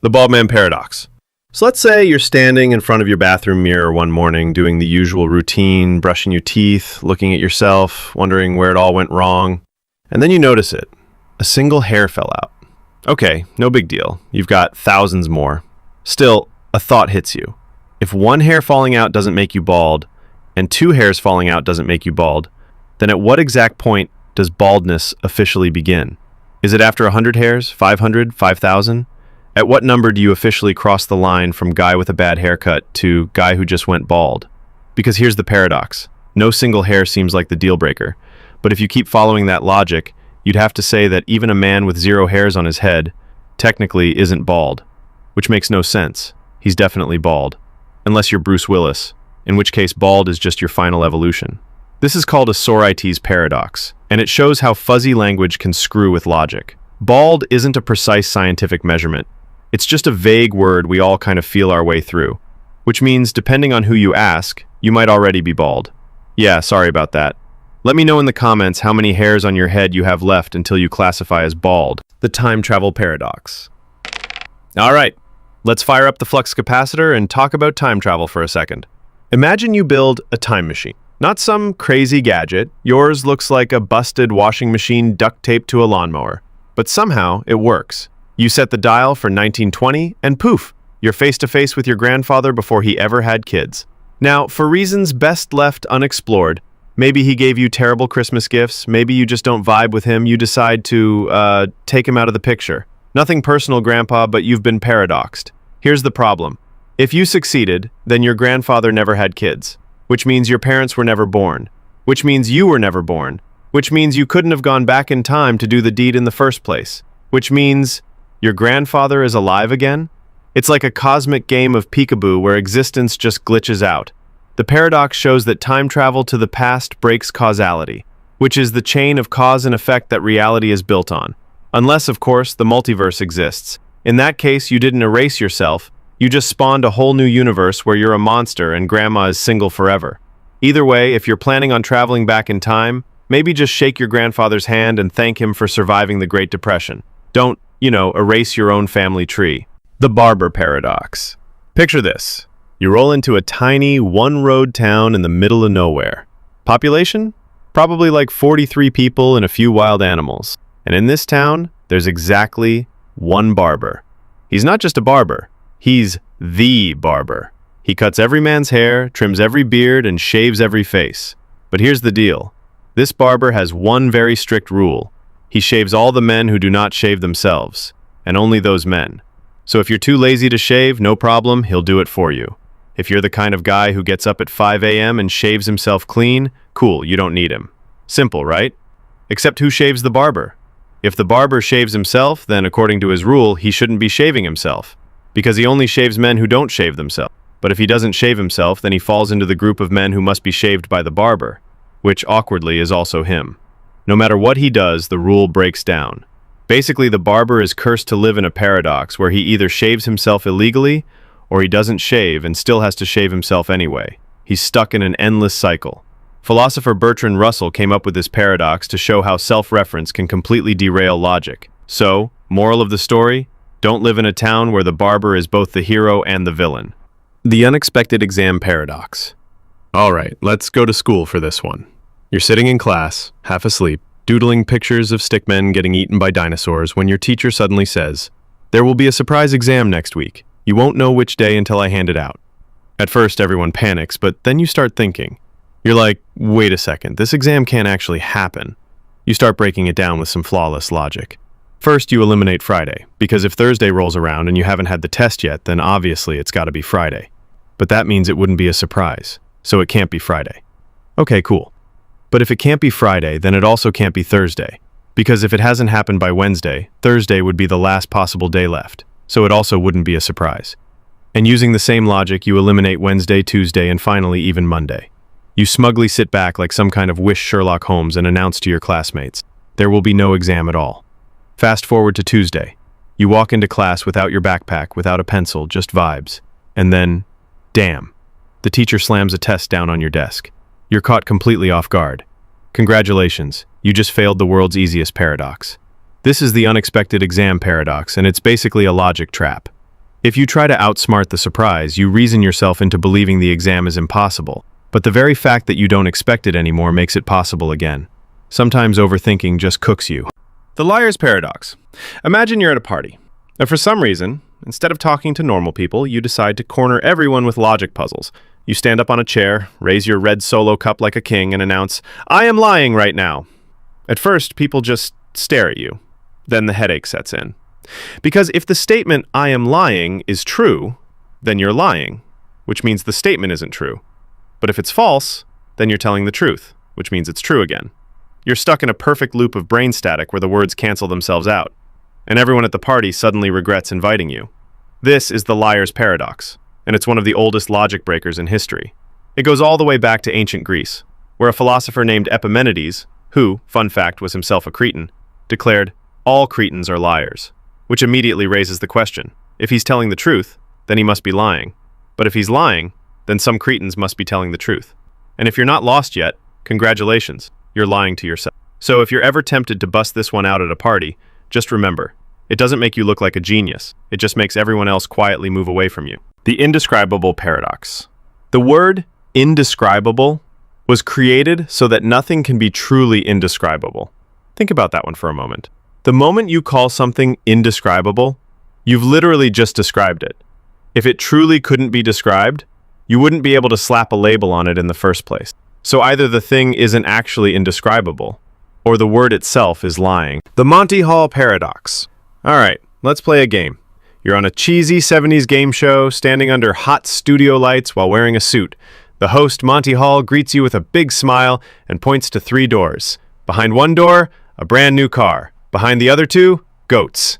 The Baldman Paradox. So let's say you're standing in front of your bathroom mirror one morning doing the usual routine, brushing your teeth, looking at yourself, wondering where it all went wrong. And then you notice it. A single hair fell out. Okay, no big deal. You've got thousands more. Still, a thought hits you. If one hair falling out doesn't make you bald, and two hairs falling out doesn't make you bald, then at what exact point does baldness officially begin? Is it after 100 hairs, 500, 5,000? At what number do you officially cross the line from guy with a bad haircut to guy who just went bald? Because here's the paradox. No single hair seems like the deal breaker. But if you keep following that logic, you'd have to say that even a man with 0 hairs on his head technically isn't bald. Which makes no sense. He's definitely bald. Unless you're Bruce Willis, in which case bald is just your final evolution. This is called a Sorites paradox, and it shows how fuzzy language can screw with logic. Bald isn't a precise scientific measurement. It's just a vague word we all kind of feel our way through, which means depending on who you ask, you might already be bald. Yeah, sorry about that. Let me know in the comments how many hairs on your head you have left until you classify as bald. The time travel paradox. All right, let's fire up the flux capacitor and talk about time travel for a second. Imagine you build a time machine. Not some crazy gadget. Yours looks like a busted washing machine duct taped to a lawnmower. But somehow it works. You set the dial for 1920 and poof, you're face to face with your grandfather before he ever had kids. Now, for reasons best left unexplored, maybe he gave you terrible Christmas gifts, maybe you just don't vibe with him, you decide to take him out of the picture. Nothing personal, Grandpa, but you've been paradoxed. Here's the problem. If you succeeded, then your grandfather never had kids, which means your parents were never born, which means you were never born, which means you couldn't have gone back in time to do the deed in the first place, which means your grandfather is alive again? It's like a cosmic game of peekaboo where existence just glitches out. The paradox shows that time travel to the past breaks causality, which is the chain of cause and effect that reality is built on. Unless, of course, the multiverse exists. In that case, you didn't erase yourself. You just spawned a whole new universe where you're a monster and grandma is single forever. Either way, if you're planning on traveling back in time, maybe just shake your grandfather's hand and thank him for surviving the Great Depression. Don't, erase your own family tree. The Barber Paradox. Picture this. You roll into a tiny, one-road town in the middle of nowhere. Population? Probably like 43 people and a few wild animals. And in this town, there's exactly one barber. He's not just a barber. He's the barber. He cuts every man's hair, trims every beard, and shaves every face. But here's the deal. This barber has one very strict rule. He shaves all the men who do not shave themselves, and only those men. So if you're too lazy to shave, no problem, he'll do it for you. If you're the kind of guy who gets up at 5 a.m. and shaves himself clean, cool, you don't need him. Simple, right? Except who shaves the barber? If the barber shaves himself, then according to his rule, he shouldn't be shaving himself, because he only shaves men who don't shave themselves. But if he doesn't shave himself, then he falls into the group of men who must be shaved by the barber, which awkwardly is also him. No matter what he does, the rule breaks down. Basically, the barber is cursed to live in a paradox where he either shaves himself illegally or he doesn't shave and still has to shave himself anyway. He's stuck in an endless cycle. Philosopher Bertrand Russell came up with this paradox to show how self-reference can completely derail logic. So, moral of the story, don't live in a town where the barber is both the hero and the villain. The unexpected exam paradox. All right, let's go to school for this one. You're sitting in class, half asleep, doodling pictures of stickmen getting eaten by dinosaurs when your teacher suddenly says, "There will be a surprise exam next week. You won't know which day until I hand it out." At first, everyone panics, but then you start thinking. You're like, wait a second, this exam can't actually happen. You start breaking it down with some flawless logic. First, you eliminate Friday, because if Thursday rolls around and you haven't had the test yet, then obviously it's got to be Friday. But that means it wouldn't be a surprise, so it can't be Friday. Okay, cool. But if it can't be Friday, then it also can't be Thursday, because if it hasn't happened by Wednesday, Thursday would be the last possible day left, so it also wouldn't be a surprise. And using the same logic, you eliminate Wednesday, Tuesday, and finally even Monday. You smugly sit back like some kind of wish Sherlock Holmes and announce to your classmates, there will be no exam at all. Fast forward to Tuesday. You walk into class without your backpack, without a pencil, just vibes. And then, damn, the teacher slams a test down on your desk. You're caught completely off guard. Congratulations, you just failed the world's easiest paradox. This is the unexpected exam paradox, and it's basically a logic trap. If you try to outsmart the surprise, you reason yourself into believing the exam is impossible. But the very fact that you don't expect it anymore makes it possible again. Sometimes overthinking just cooks you. The liar's paradox. Imagine you're at a party, and for some reason, instead of talking to normal people, you decide to corner everyone with logic puzzles. You stand up on a chair, raise your red solo cup like a king, and announce, "I am lying right now." At first, people just stare at you. Then the headache sets in. Because if the statement, "I am lying," is true, then you're lying, which means the statement isn't true. But if it's false, then you're telling the truth, which means it's true again. You're stuck in a perfect loop of brain static where the words cancel themselves out, and everyone at the party suddenly regrets inviting you. This is the liar's paradox, and it's one of the oldest logic breakers in history. It goes all the way back to ancient Greece, where a philosopher named Epimenides, who, fun fact, was himself a Cretan, declared, "All Cretans are liars," which immediately raises the question. If he's telling the truth, then he must be lying. But if he's lying, then some Cretans must be telling the truth. And if you're not lost yet, congratulations. You're lying to yourself. So if you're ever tempted to bust this one out at a party, just remember, it doesn't make you look like a genius. It just makes everyone else quietly move away from you. The Indescribable Paradox. The word indescribable was created so that nothing can be truly indescribable. Think about that one for a moment. The moment you call something indescribable, you've literally just described it. If it truly couldn't be described, you wouldn't be able to slap a label on it in the first place. So either the thing isn't actually indescribable, or the word itself is lying. The Monty Hall Paradox. All right, let's play a game. You're on a cheesy 70s game show, standing under hot studio lights while wearing a suit. The host, Monty Hall, greets you with a big smile and points to 3 doors. Behind one door, a brand new car. Behind the other 2, goats.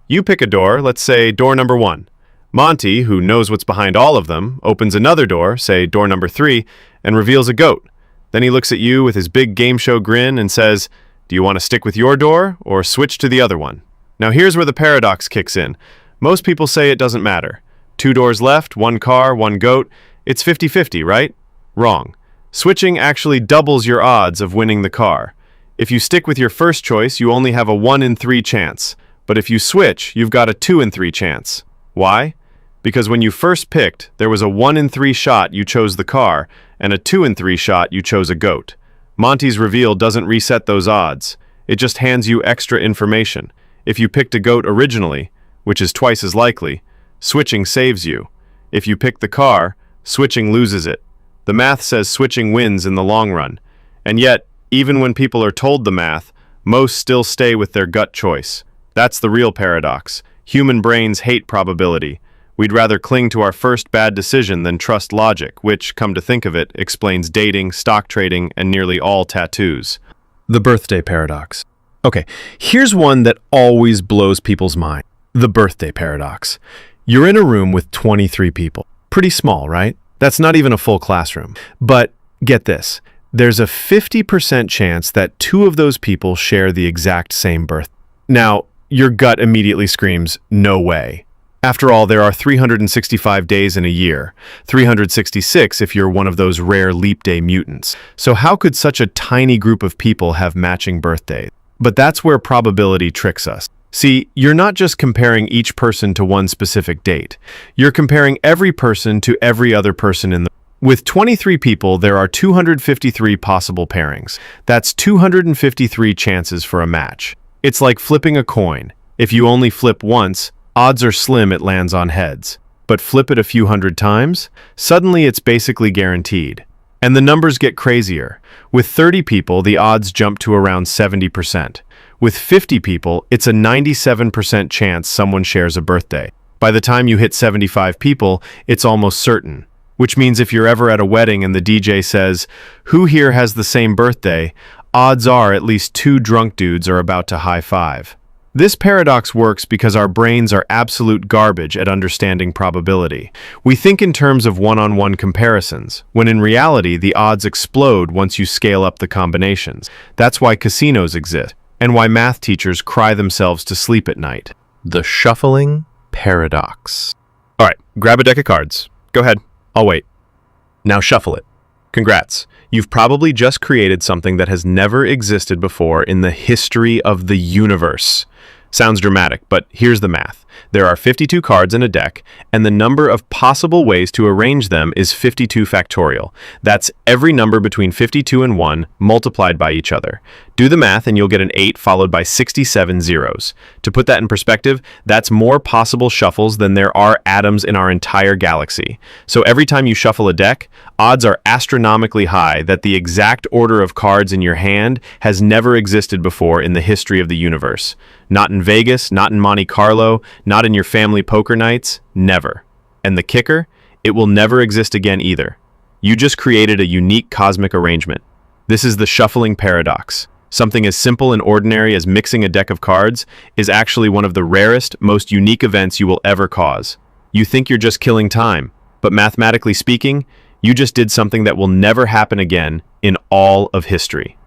You pick a door, let's say door number 1. Monty, who knows what's behind all of them, opens another door, say door number 3, and reveals a goat. Then he looks at you with his big game show grin and says, "Do you want to stick with your door or switch to the other one?" Now here's where the paradox kicks in. Most people say it doesn't matter. 2 doors left, 1 car, 1 goat. It's 50-50, right? Wrong. Switching actually doubles your odds of winning the car. If you stick with your first choice, you only have a 1 in 3 chance. But if you switch, you've got a 2 in 3 chance. Why? Because when you first picked, there was a 1 in 3 shot you chose the car, and a 2 in 3 shot you chose a goat. Monty's reveal doesn't reset those odds. It just hands you extra information. If you picked a goat originally, which is twice as likely, switching saves you. If you pick the car, switching loses it. The math says switching wins in the long run. And yet, even when people are told the math, most still stay with their gut choice. That's the real paradox. Human brains hate probability. We'd rather cling to our first bad decision than trust logic, which, come to think of it, explains dating, stock trading, and nearly all tattoos. The birthday paradox. Okay, here's one that always blows people's mind. The birthday paradox. You're in a room with 23 people. Pretty small, right? That's not even a full classroom. But get this, there's a 50% chance that 2 of those people share the exact same birthday. Now, your gut immediately screams, no way. After all, there are 365 days in a year, 366 if you're one of those rare leap day mutants. So how could such a tiny group of people have matching birthdays? But that's where probability tricks us. See, you're not just comparing each person to one specific date. You're comparing every person to every other person in the... With 23 people, there are 253 possible pairings. That's 253 chances for a match. It's like flipping a coin. If you only flip once, odds are slim it lands on heads. But flip it a few hundred times, suddenly it's basically guaranteed. And the numbers get crazier. With 30 people, the odds jump to around 70%. With 50 people, it's a 97% chance someone shares a birthday. By the time you hit 75 people, it's almost certain. Which means if you're ever at a wedding and the DJ says, "Who here has the same birthday?" odds are at least 2 drunk dudes are about to high-five. This paradox works because our brains are absolute garbage at understanding probability. We think in terms of one-on-one comparisons, when in reality the odds explode once you scale up the combinations. That's why casinos exist, and why math teachers cry themselves to sleep at night. The shuffling paradox. All right, grab a deck of cards. Go ahead, I'll wait. Now shuffle it. Congrats. You've probably just created something that has never existed before in the history of the universe. Sounds dramatic, but here's the math. There are 52 cards in a deck, and the number of possible ways to arrange them is 52 factorial. That's every number between 52 and 1 multiplied by each other. Do the math and you'll get an 8 followed by 67 zeros. To put that in perspective, that's more possible shuffles than there are atoms in our entire galaxy. So every time you shuffle a deck, odds are astronomically high that the exact order of cards in your hand has never existed before in the history of the universe. Not in Vegas, not in Monte Carlo, not in your family poker nights, never. And the kicker? It will never exist again either. You just created a unique cosmic arrangement. This is the shuffling paradox. Something as simple and ordinary as mixing a deck of cards is actually one of the rarest, most unique events you will ever cause. You think you're just killing time, but mathematically speaking, you just did something that will never happen again in all of history.